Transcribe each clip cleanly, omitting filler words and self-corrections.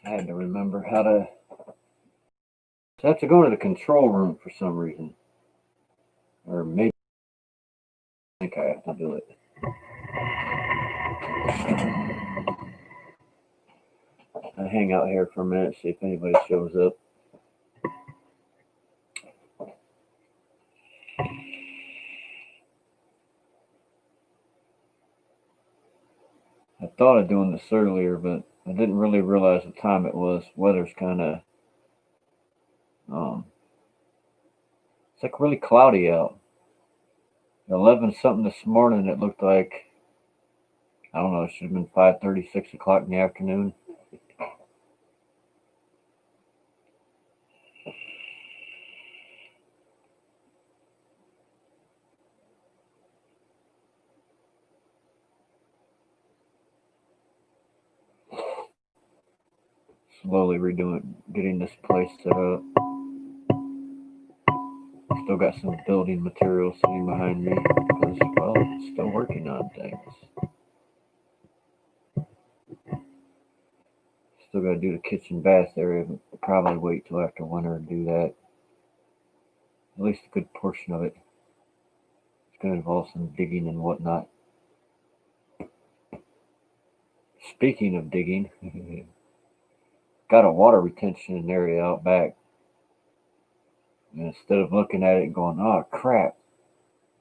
I had to remember how to. So I have to go to the control room for some reason, or maybe I think I have to do it. I hang out here for a minute, see if anybody shows up. I thought of doing this earlier, but I didn't really realize the time it was. Weather's kind of, it's like really cloudy out. 11 something this morning, it looked like, I don't know, it should have been 5:30, 6 o'clock in the afternoon. Slowly getting this place set up. Still got some building materials sitting behind me because, well, still working on things. Still got to do the kitchen bath area, but probably wait till after winter to do that. At least a good portion of it. It's going to involve some digging and whatnot. Speaking of digging, got a water retention area out back. And instead of looking at it and going, oh crap,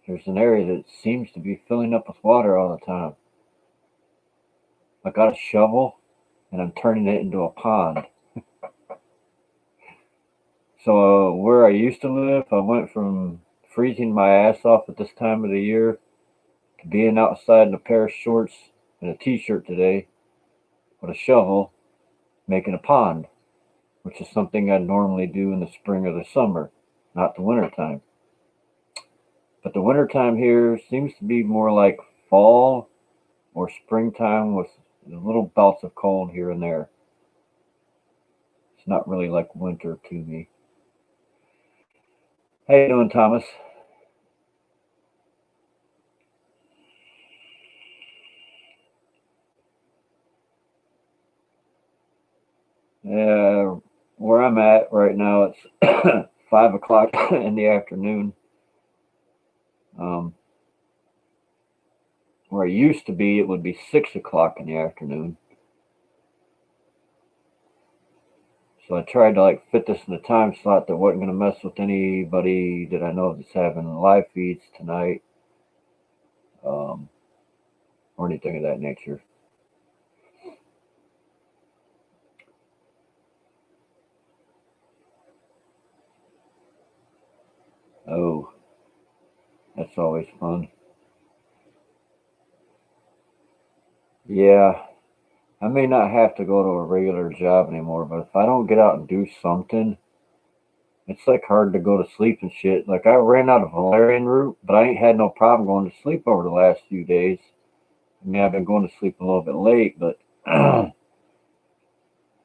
there's an area that seems to be filling up with water all the time. I got a shovel and I'm turning it into a pond. So where I used to live, I went from freezing my ass off at this time of the year to being outside in a pair of shorts and a t-shirt today with a shovel making a pond, which is something I normally do in the spring or the summer, not the winter time. But the winter time here seems to be more like fall or springtime with little bouts of cold here and there. It's not really like winter to me. How you doing, Thomas? Where I'm at right now, it's 5 o'clock in the afternoon. Where I used to be, it would be 6 o'clock in the afternoon. So I tried to fit this in a time slot that wasn't going to mess with anybody that I know that's having live feeds tonight, or anything of that nature. Oh, that's always fun. Yeah, I may not have to go to a regular job anymore, but if I don't get out and do something, it's hard to go to sleep and shit. I ran out of valerian root, but I ain't had no problem going to sleep over the last few days. I mean, I've been going to sleep a little bit late, but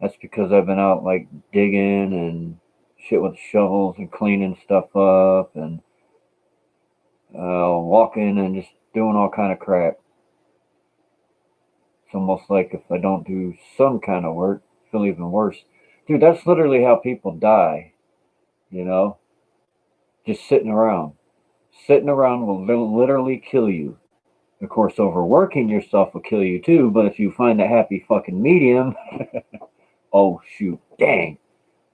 that's because I've been out digging and shit with shovels and cleaning stuff up and walking and just doing all kind of crap. It's almost like if I don't do some kind of work, I feel even worse. Dude, that's literally how people die, you know? Just sitting around. Sitting around will literally kill you. Of course, overworking yourself will kill you too, but if you find a happy fucking medium, oh shoot, dang,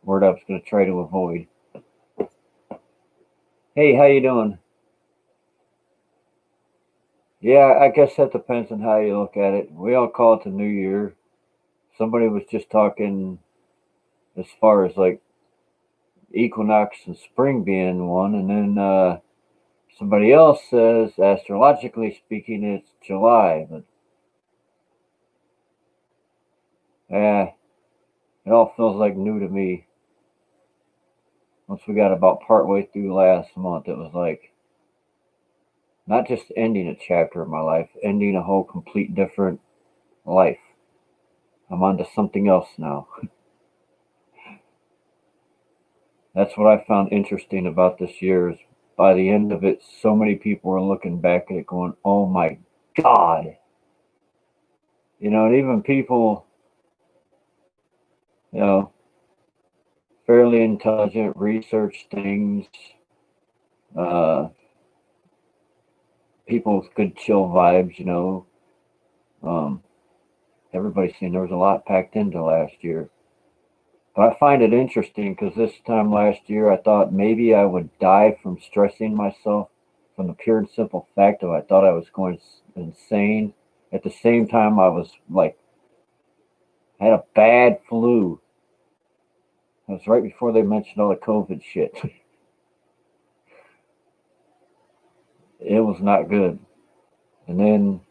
word I was going to try to avoid. Hey, how you doing? Yeah, I guess that depends on how you look at it. We all call it the new year. Somebody was just talking as far as equinox and spring being one, and then somebody else says, astrologically speaking, it's July, but yeah, it all feels new to me. Once we got about partway through last month, it was not just ending a chapter of my life, ending a whole complete different life. I'm on to something else now. That's what I found interesting about this year is by the end of it, so many people are looking back at it going, oh my God. And even people you know, fairly intelligent, research things, uh, people with good chill vibes, Um, everybody's seen there was a lot packed into last year. But I find it interesting because this time last year I thought maybe I would die from stressing myself from the pure and simple fact of I thought I was going insane. At the same time, I was like, had a bad flu. It was right before they mentioned all the COVID shit. It was not good. And then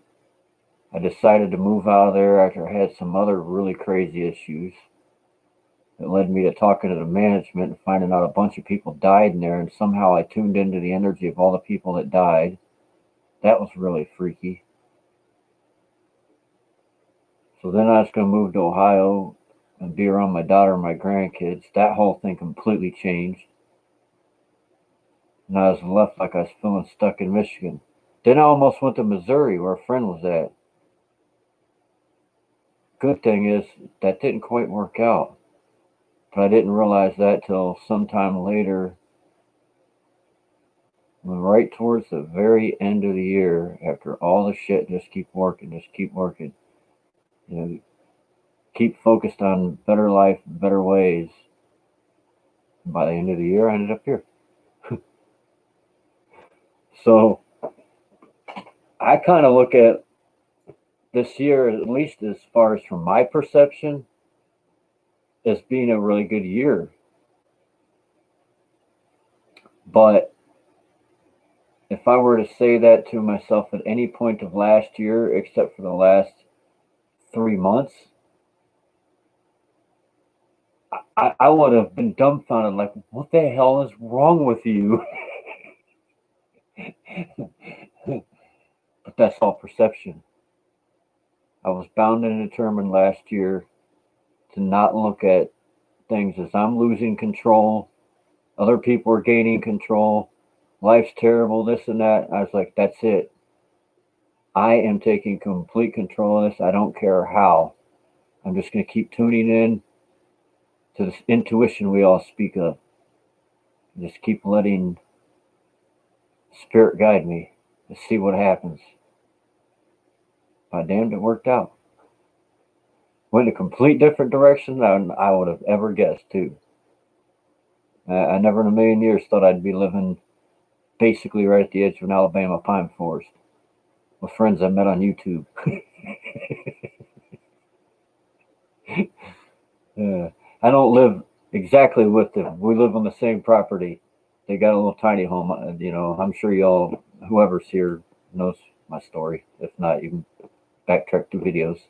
I decided to move out of there after I had some other really crazy issues. It led me to talking to the management and finding out a bunch of people died in there, and somehow I tuned into the energy of all the people that died. That was really freaky. So then I was going to move to Ohio and be around my daughter and my grandkids. That whole thing completely changed. And I was left like I was feeling stuck in Michigan. Then I almost went to Missouri where a friend was at. Good thing is that didn't quite work out. But I didn't realize that till sometime later, right towards the very end of the year, after all the shit just keep working, you know, keep focused on better life, better ways. And by the end of the year, I ended up here. So I kind of look at this year, at least as far as from my perception, as being a really good year. But if I were to say that to myself at any point of last year, except for the last 3 months, I would have been dumbfounded, like, what the hell is wrong with you? But that's all perception. I was bound and determined last year to not look at things as I'm losing control, other people are gaining control, life's terrible, this and that. I was like, that's it. I am taking complete control of this. I don't care how. I'm just going to keep tuning in to this intuition we all speak of. Just keep letting spirit guide me to see what happens. By damned, it worked out. Went a complete different direction than I would have ever guessed, too. I never in a million years thought I'd be living basically right at the edge of an Alabama pine forest with friends I met on YouTube. I don't live exactly with them. We live on the same property. They got a little tiny home. I'm sure y'all, whoever's here, knows my story. If not, you can backtrack to videos.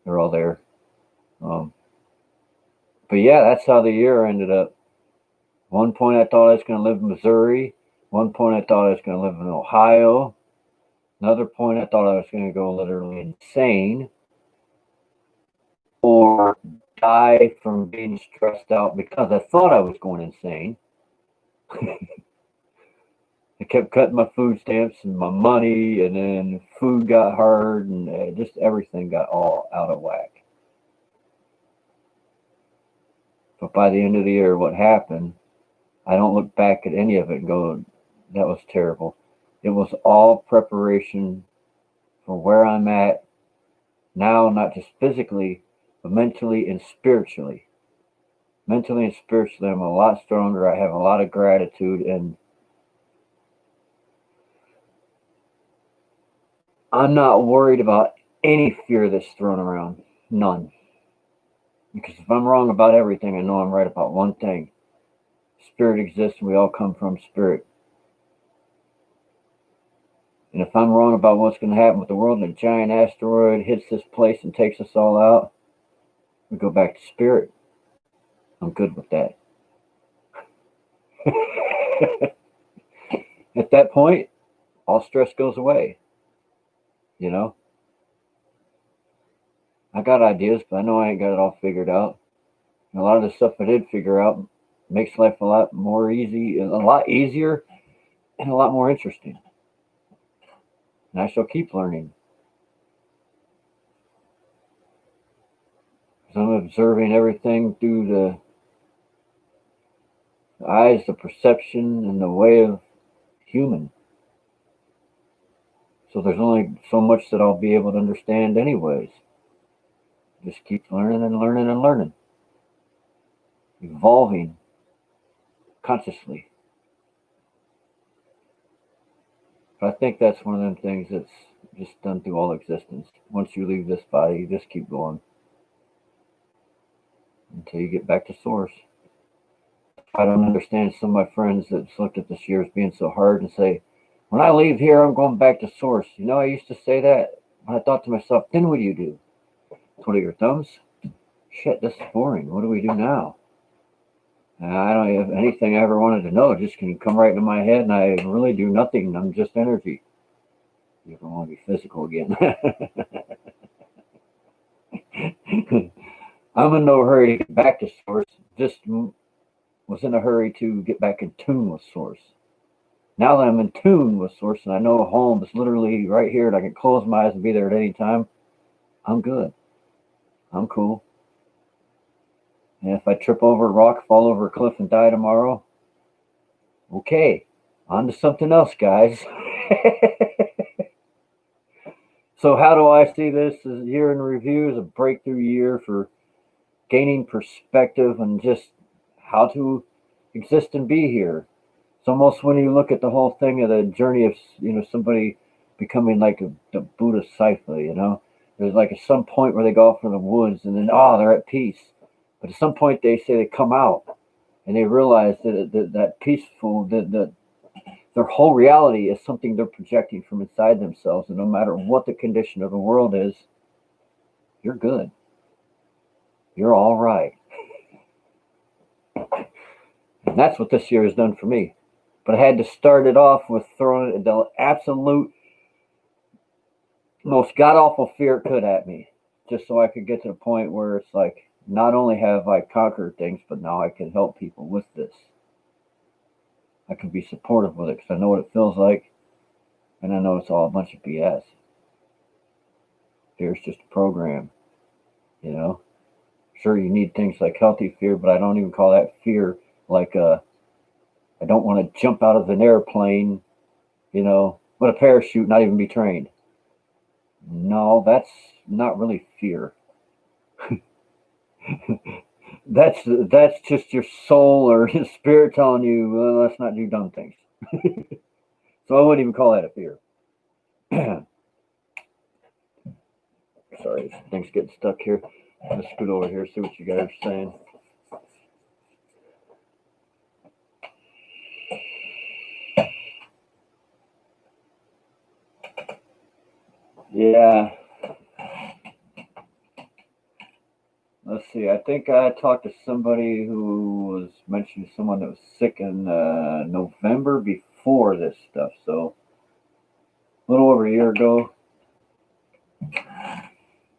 They're all there. Um, but yeah, that's how the year ended up. One point I thought I was going to live in Missouri. One point I thought I was going to live in Ohio. Another point I thought I was going to go literally insane or die from being stressed out because I thought I was going insane. I kept cutting my food stamps and my money, and then food got hard, and just everything got all out of whack. But by the end of the year, what happened, I don't look back at any of it and go, that was terrible. It was all preparation for where I'm at now, not just physically, but mentally and spiritually. Mentally and spiritually, I'm a lot stronger. I have a lot of gratitude, and I'm not worried about any fear that's thrown around. None. Because if I'm wrong about everything, I know I'm right about one thing. Spirit exists and we all come from spirit. And if I'm wrong about what's going to happen with the world and a giant asteroid hits this place and takes us all out, we go back to spirit. I'm good with that. At that point, all stress goes away. You know, I got ideas, but I know I ain't got it all figured out. And a lot of the stuff I did figure out makes life a lot more easy, a lot easier, and a lot more interesting. And I shall keep learning. 'Cause I'm observing everything through the eyes, the perception, and the way of human. So there's only so much that I'll be able to understand anyways. Just keep learning and learning and learning. Evolving consciously. But I think that's one of them things that's just done through all existence. Once you leave this body, you just keep going until you get back to source. I don't understand some of my friends that's looked at this year as being so hard and say, when I leave here, I'm going back to source. You know, I used to say that. I thought to myself, then what do you do? Twiddle your thumbs? Shit, this is boring. What do we do now? I don't have anything I ever wanted to know. It just can come right into my head, and I really do nothing. I'm just energy. You ever want to be physical again? I'm in no hurry to get back to source. Just was in a hurry to get back in tune with source. Now that I'm in tune with source and I know home is literally right here and I can close my eyes and be there at any time, I'm good. I'm cool. And if I trip over a rock, fall over a cliff, and die tomorrow, okay, on to something else, guys. So how do I see this as year in review as a breakthrough year for gaining perspective and just how to exist and be here? It's almost when you look at the whole thing of the journey of somebody becoming like the Buddha Cypher, there's like at some point where they go off in the woods and then they're at peace, but at some point they say they come out and they realize that peaceful that their whole reality is something they're projecting from inside themselves, and no matter what the condition of the world is, you're good, you're all right, and that's what this year has done for me. But I had to start it off with throwing the absolute most god awful fear it could at me, just so I could get to the point where it's like, not only have I conquered things, but now I can help people with this. I can be supportive with it because I know what it feels like, and I know it's all a bunch of BS. Fear is just a program, you know. Sure, you need things like healthy fear, but I don't even call that fear. Like, I don't want to jump out of an airplane, with a parachute, not even be trained. No, that's not really fear. That's just your soul or your spirit telling you, well, let's not do dumb things. So I wouldn't even call that a fear. Sorry, things getting stuck here. Let's scoot over here, see what you guys are saying. Yeah. Let's see. I think I talked to somebody who was mentioning someone that was sick in November before this stuff. So a little over a year ago.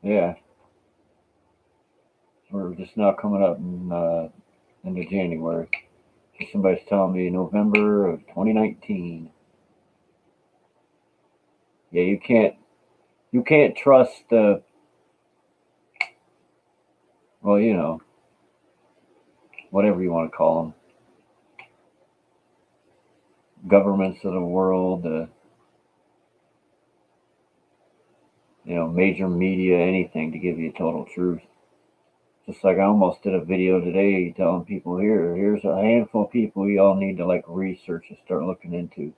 Yeah. We're just now coming up into January. Somebody's telling me November of 2019. Yeah, you can't trust well, whatever you want to call them, governments of the world, major media, anything to give you total truth. Just like I almost did a video today telling people here's a handful of people you all need to like research and start looking into.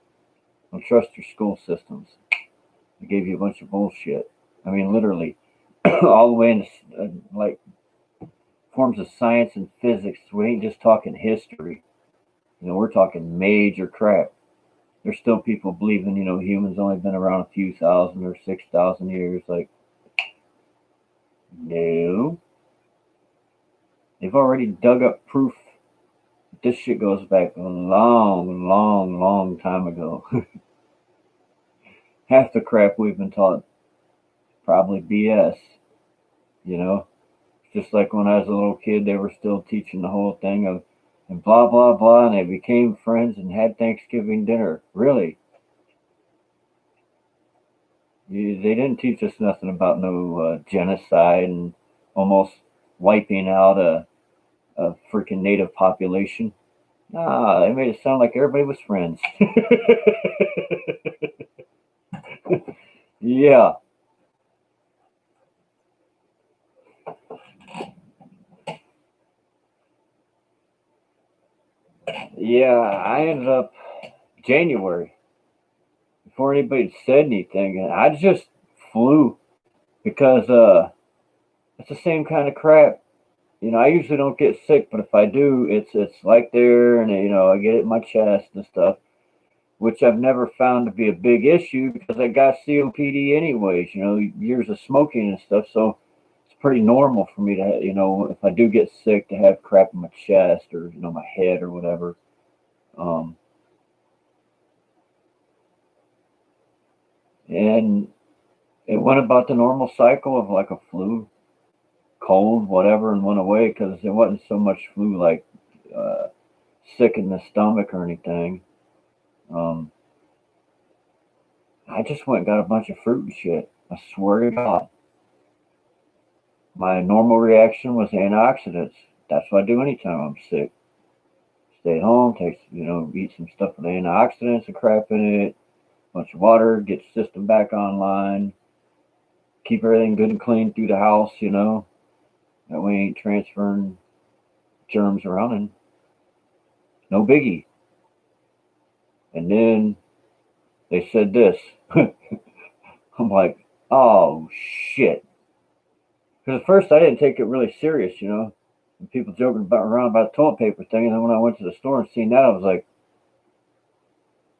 Don't trust your school systems. They gave you a bunch of bullshit. I mean, literally, all the way into like forms of science and physics. We ain't just talking history. We're talking major crap. There's still people believing, humans only been around a few thousand or 6,000 years. Like, no. They've already dug up proof that this shit goes back a long, long, long time ago. Half the crap we've been taught probably BS, you know? Just like when I was a little kid, they were still teaching the whole thing of and blah, blah, blah, and they became friends and had Thanksgiving dinner. Really? They didn't teach us nothing about no genocide and almost wiping out a freaking native population. Nah, they made it sound like everybody was friends. Yeah, yeah. I ended up January before anybody said anything, and I just flew because it's the same kind of crap. I usually don't get sick, but if I do, it's like there, and I get it in my chest and stuff, which I've never found to be a big issue because I got COPD anyways. Years of smoking and stuff, so it's pretty normal for me to, if I do get sick, to have crap in my chest or my head or whatever. Um, and it went about the normal cycle of like a flu, cold, whatever, and went away because there wasn't so much flu like uh, sick in the stomach or anything. Um, I just went and got a bunch of fruit and shit. I swear to God. My normal reaction was antioxidants. That's what I do anytime I'm sick. Stay at home, eat some stuff with antioxidants and crap in it, bunch of water, get the system back online, keep everything good and clean through the house. That way ain't transferring germs around, and no biggie. And then they said this. I'm like, oh shit. Because at first I didn't take it really serious. And people joking around about the toilet paper thing. And then when I went to the store and seen that, I was like,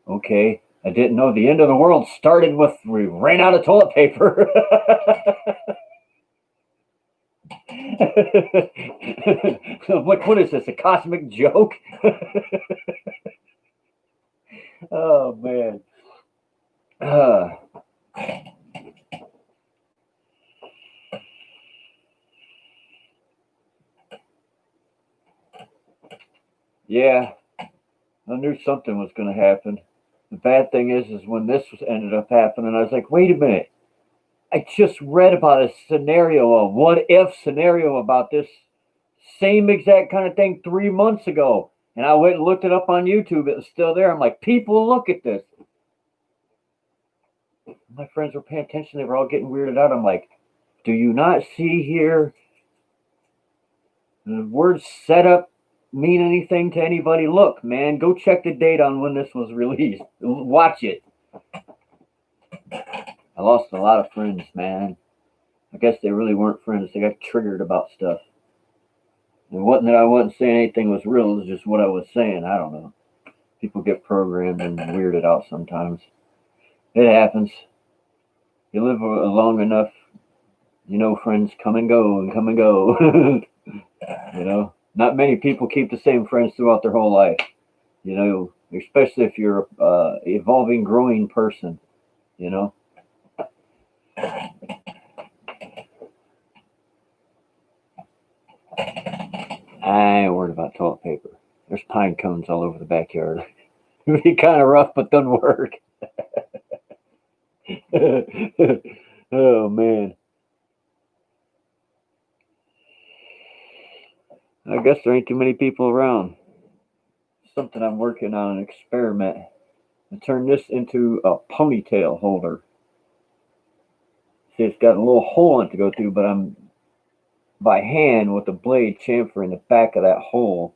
okay. I didn't know the end of the world started with we ran out of toilet paper. I'm like, what is this? A cosmic joke? Oh man. Uh, yeah, I knew something was going to happen. The bad thing is when this ended up happening, I was like, wait a minute. I just read about a scenario, a what if scenario about this same exact kind of thing 3 months ago. And I went and looked it up on YouTube. It was still there. I'm like, people, look at this. My friends were paying attention. They were all getting weirded out. I'm like, do you not see here the word setup mean anything to anybody? Look, man, go check the date on when this was released. Watch it. I lost a lot of friends, man. I guess they really weren't friends. They got triggered about stuff. It wasn't that I wasn't saying anything was real. It was just what I was saying. I don't know. People get programmed and weirded out sometimes. It happens. You live long enough, friends come and go and come and go. Not many people keep the same friends throughout their whole life. Especially if you're a evolving, growing person. You know. I ain't worried about toilet paper. There's pine cones all over the backyard. It'd be kind of rough, but doesn't work. Oh man. I guess there ain't too many people around. Something I'm working on, an experiment. I turn this into a ponytail holder. See, it's got a little hole in it to go through, but I'm by hand with the blade chamfering the back of that hole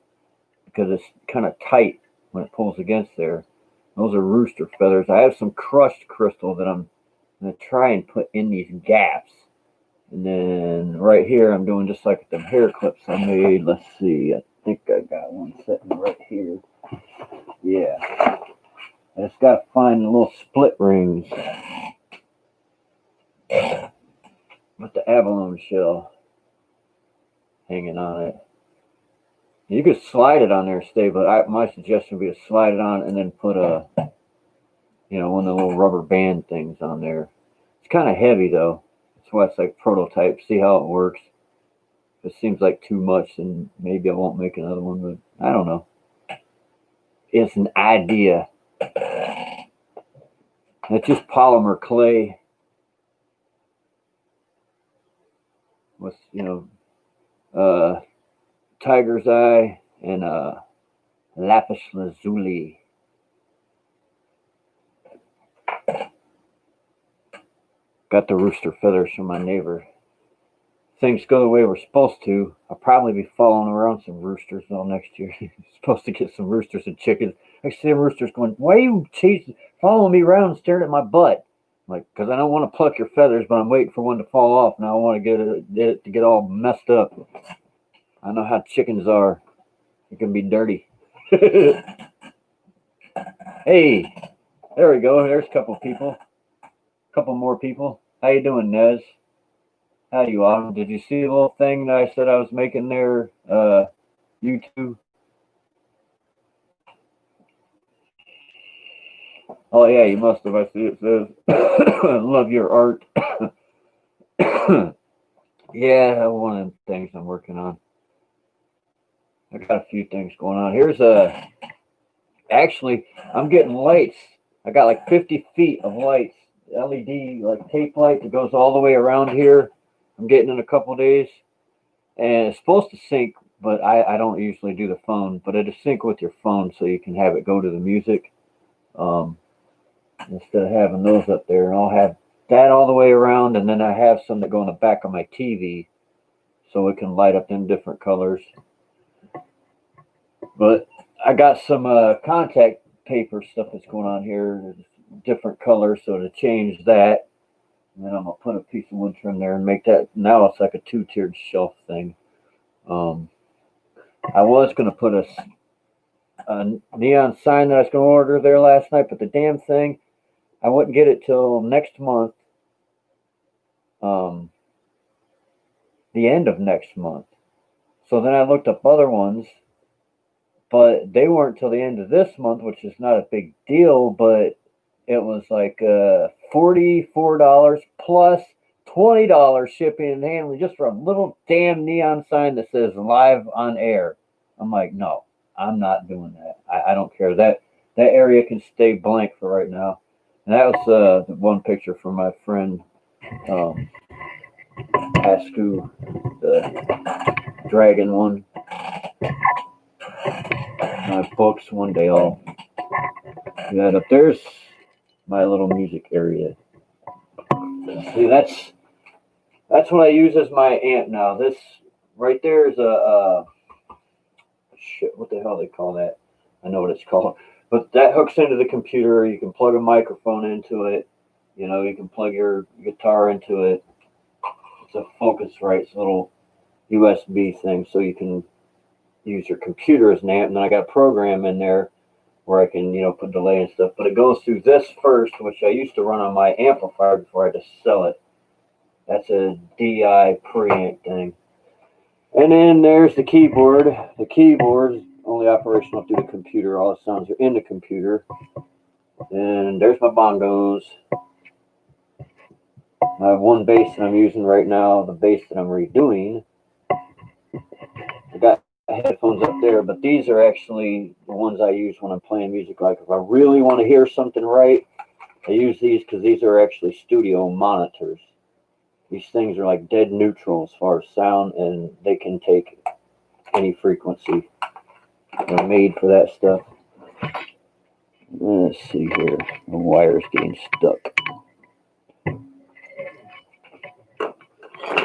because it's kind of tight when it pulls against there. Those are rooster feathers. I have some crushed crystal that I'm going to try and put in these gaps. And then right here, I'm doing just like the hair clips I made. Let's see. I think I got one sitting right here. Yeah. I just got to find the little split rings with the abalone shell hanging on it. You could slide it on there, stay, but my suggestion would be to slide it on and then put one of the little rubber band things on there. It's kind of heavy though. That's why it's like prototype. See how it works. If it seems like too much, then maybe I won't make another one, but I don't know. It's an idea. It's just polymer clay with, uh, tiger's eye, and lapis lazuli. Got the rooster feathers from my neighbor. Things go the way we're supposed to, I'll probably be following around some roosters all next year. Supposed to get some roosters and chickens. I see them roosters going, "Why are you following me around and staring at my butt?" I'm like, because I don't want to pluck your feathers, but I'm waiting for one to fall off, and I don't want to get it to get all messed up. I know how chickens are; it can be dirty. Hey, there we go. There's a couple people, couple more people. How you doing, Nez? How you on? Did you see the little thing that I said I was making there? YouTube. Oh yeah, you must have. I see it says, "Love your art." Yeah, one of the things I'm working on. I got a few things going on. Here's a. Actually, I'm getting lights. I got like 50 feet of lights, LED like tape light that goes all the way around here. I'm getting in a couple days, and it's supposed to sync, but I don't usually do the phone, but it'll sync with your phone so you can have it go to the music. Um, Instead of having those up there, and I'll have that all the way around, and then I have some that go in the back of my TV so it can light up in different colors. But I got some contact paper stuff that's going on here, different colors, so to change that, and then I'm gonna put a piece of wood trim there and make that. Now it's like a two-tiered shelf thing. Um, I was gonna put a neon sign that I was gonna order there last night, but the damn thing, I wouldn't get it till next month. Um, the end of next month. So then I looked up other ones, but they weren't till the end of this month, which is not a big deal, but it was like $44 plus $20 shipping and handling just for a little damn neon sign that says live on air. I'm like, no, I'm not doing that. I don't care. That area can stay blank for right now. And that was the one picture from my friend um, Asku, the dragon one. My books one day I'll do that up. There's my little music area. See, that's what I use as my amp now. This right there is a shit. What the hell they call that? I know what it's called. But that hooks into the computer. You can plug a microphone into it. You know, you can plug your guitar into it. It's a Focusrite little USB thing, so you can use your computer as an amp. And then I got a program in there where I can, put delay and stuff. But it goes through this first, which I used to run on my amplifier before I had to sell it. That's a DI preamp thing. And then there's the keyboard. The keyboard is only operational through the computer. All the sounds are in the computer. And there's my bongos. I have one bass that I'm using right now, the bass that I'm redoing. I got headphones up there, but these are actually the ones I use when I'm playing music. Like if I really want to hear something right, I use these because these are actually studio monitors. These things are like dead neutral as far as sound, and they can take any frequency. They're made for that stuff. Let's see here. The wire's getting stuck.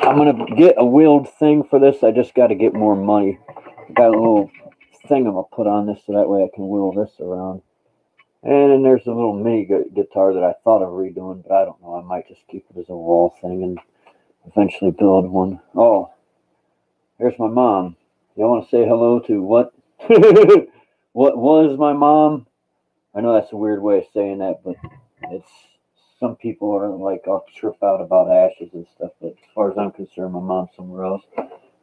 I'm going to get a wheeled thing for this. I just got to get more money. I got a little thing I'm going to put on this so that way I can wheel this around. And then there's a little mini guitar that I thought of redoing, but I don't know. I might just keep it as a wall thing and eventually build one. Oh, there's my mom. You want to say hello to what? What was my mom? I know that's a weird way of saying that, but it's some people are like, I'll trip out about ashes and stuff. But as far as I'm concerned, my mom's somewhere else.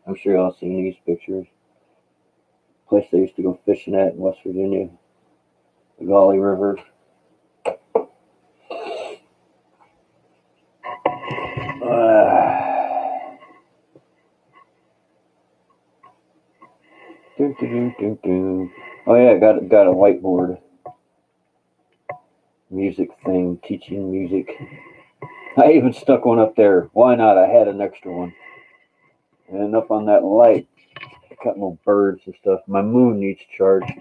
I'm sure y'all seen these pictures. Place they used to go fishing at in West Virginia, the Gauley River. Oh yeah, got a whiteboard music thing, teaching music. I even stuck one up there. Why not? I had an extra one. And up on that light, got little birds and stuff. My moon needs charged.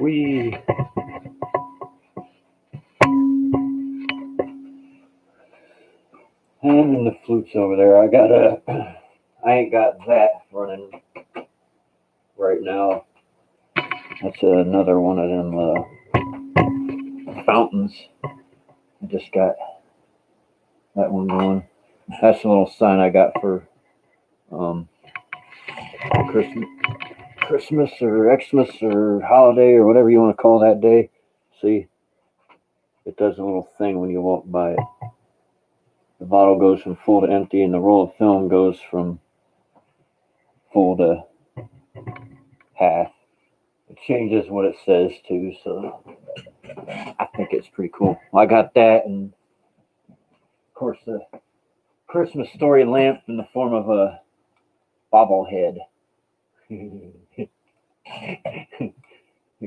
Whee! And the flutes over there. I ain't got that running right now. That's another one of them fountains. I just got that one going. That's a little sign I got for Christmas or Xmas or holiday or whatever you want to call that day. See, it does a little thing when you walk by it. The bottle goes from full to empty, and the roll of film goes from full to half. It changes what it says too, so I think it's pretty cool. I got that, and of course the Christmas story lamp in the form of a bobblehead. It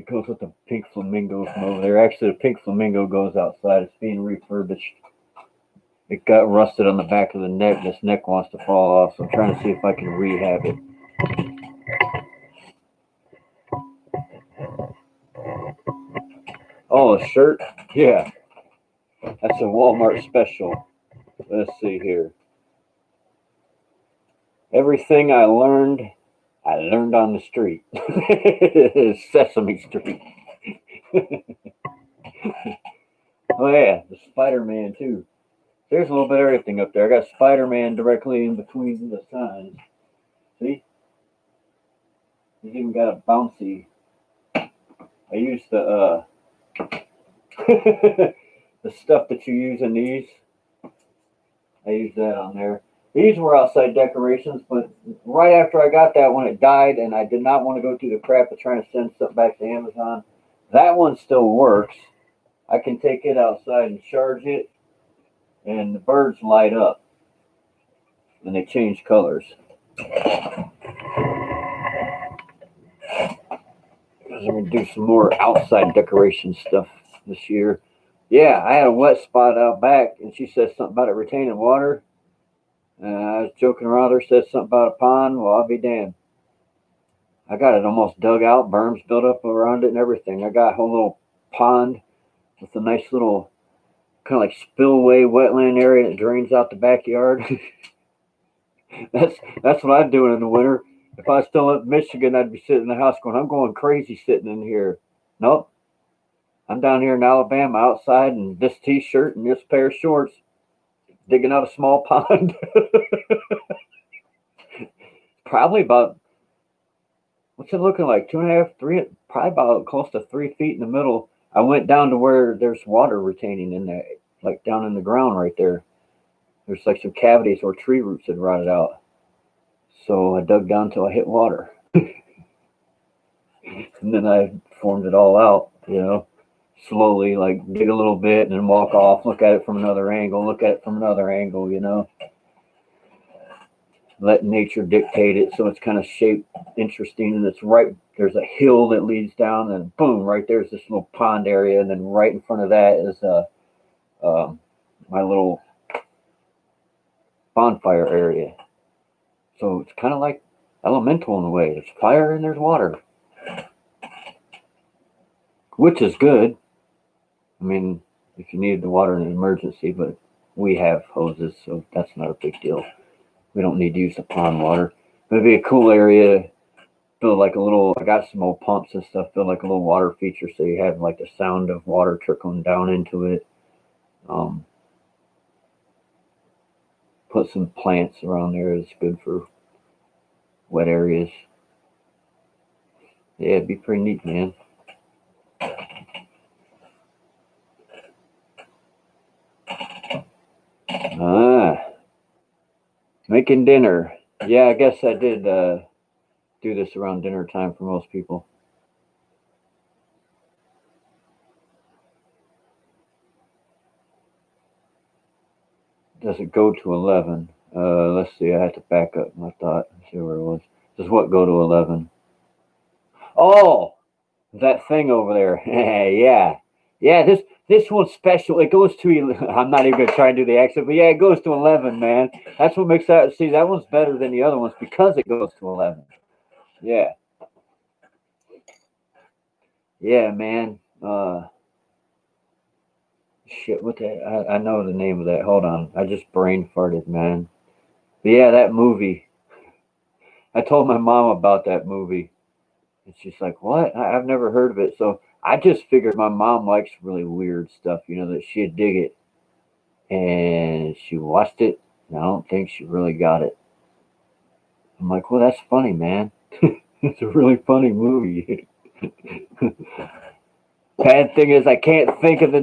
goes with the pink flamingo from over there. Actually, the pink flamingo goes outside. It's being refurbished. It got rusted on the back of the neck. This neck wants to fall off, so I'm trying to see if I can rehab it. Oh, a shirt? Yeah. That's a Walmart special. Let's see here. Everything I learned on the street. Sesame Street. Oh, yeah, the Spider-Man, too. There's a little bit of everything up there. I got Spider-Man directly in between the signs. See? He's even got a bouncy. I used the the stuff that you use in these. I used that on there. These were outside decorations, but right after I got that one, it died, and I did not want to go through the crap of trying to send stuff back to Amazon. That one still works. I can take it outside and charge it, and the birds light up, and they change colors. I'm going to do some more outside decoration stuff this year. Yeah, I had a wet spot out back, and she said something about it retaining water. I was joking around with her, said something about a pond. Well, I'll be damned. I got it almost dug out, berms built up around it and everything. I got a whole little pond with a nice little kind of like spillway wetland area that drains out the backyard. That's what I'm doing in the winter. If I was still in Michigan, I'd be sitting in the house going, I'm going crazy sitting in here. Nope. I'm down here in Alabama outside in this t-shirt and this pair of shorts, digging out a small pond. Probably about, what's it looking like? 2.5, 3, probably about close to 3 feet in the middle. I went down to where there's water retaining in there, like down in the ground right there. There's like some cavities where tree roots had rotted out. So I dug down till I hit water. And then I formed it all out, slowly, like dig a little bit and then walk off, look at it from another angle, Let nature dictate it so it's kind of shaped interesting, and it's right, there's a hill that leads down, and boom, right there's this little pond area, and then right in front of that is my little bonfire area. So it's kind of like elemental in a way. There's fire and there's water, which is good. I mean, if you needed the water in an emergency, but we have hoses, so that's not a big deal. We don't need to use the pond water. But it'd be a cool area. Build like a little, I got some old pumps and stuff, build like a little water feature so you have like the sound of water trickling down into it. Put some plants around there. It's good for wet areas. Yeah, it'd be pretty neat, man. Making dinner. Yeah, I guess I did do this around dinner time for most people. Does it go to 11? Let's see. I had to back up my thought and see where it was. Does what go to 11? Oh, that thing over there. Yeah. Yeah, this one's special. It goes to. I'm not even gonna try and do the accent, but yeah, it goes to 11, man. That's what makes that. See, that one's better than the other ones because it goes to 11. Yeah, yeah, man. Shit, what the? I know the name of that. Hold on, I just brain farted, man. But yeah, that movie. I told my mom about that movie, and she's like, "What? I've never heard of it." So I just figured my mom likes really weird stuff, that she'd dig it. And she watched it, and I don't think she really got it. I'm like, well, that's funny, man. It's a really funny movie. Bad thing is, I can't think of the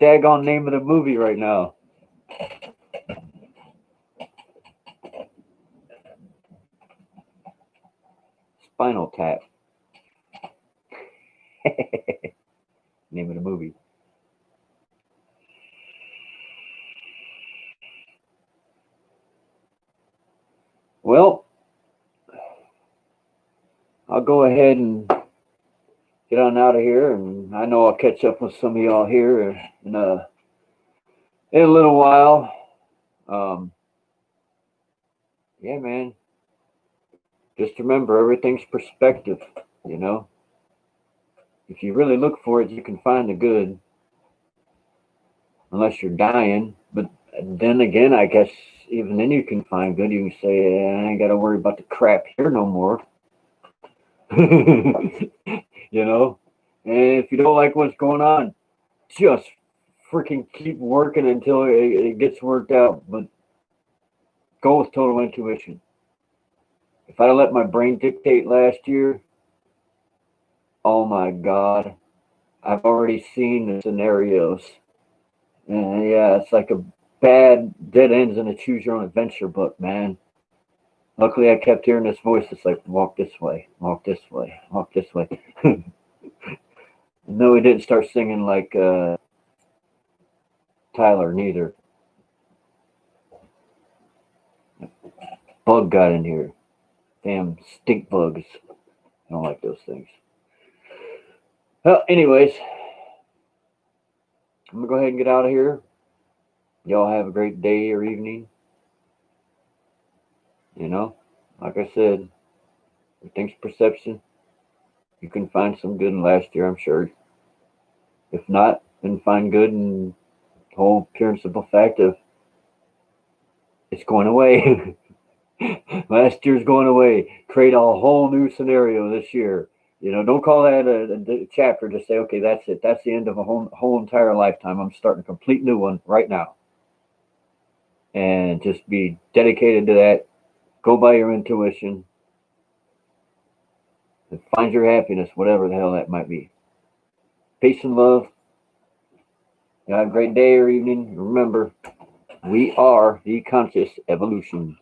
daggone name of the movie right now. Spinal Tap. Name of the movie. Well, I'll go ahead and get on out of here, and I know I'll catch up with some of y'all here in a little while. Um, yeah, man. Just remember, everything's perspective. You know, if you really look for it, you can find the good, unless you're dying. But then again, I guess even then you can find good. You can say, I ain't got to worry about the crap here no more. you know? And if you don't like what's going on, just freaking keep working until it gets worked out. But go with total intuition. If I'd let my brain dictate last year, oh my God, I've already seen the scenarios. And yeah, it's like a bad dead ends in a choose your own adventure book, man. Luckily, I kept hearing this voice. It's like, walk this way, walk this way, walk this way. No, he didn't start singing like Tyler, neither. Bug got in here. Damn stink bugs. I don't like those things. Well, anyways, I'm going to go ahead and get out of here. Y'all have a great day or evening. Like I said, everything's perception. You can find some good in last year, I'm sure. If not, then find good in the whole pure and simple fact of it's going away. Last year's going away. Create a whole new scenario this year. Don't call that a chapter. Just say, okay, that's it. That's the end of a whole entire lifetime. I'm starting a complete new one right now. And just be dedicated to that. Go by your intuition. And find your happiness, whatever the hell that might be. Peace and love. Have a great day or evening. Remember, we are the conscious evolution.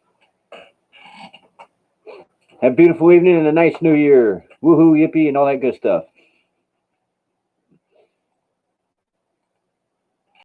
Have a beautiful evening and a nice new year. Woohoo, yippee, and all that good stuff.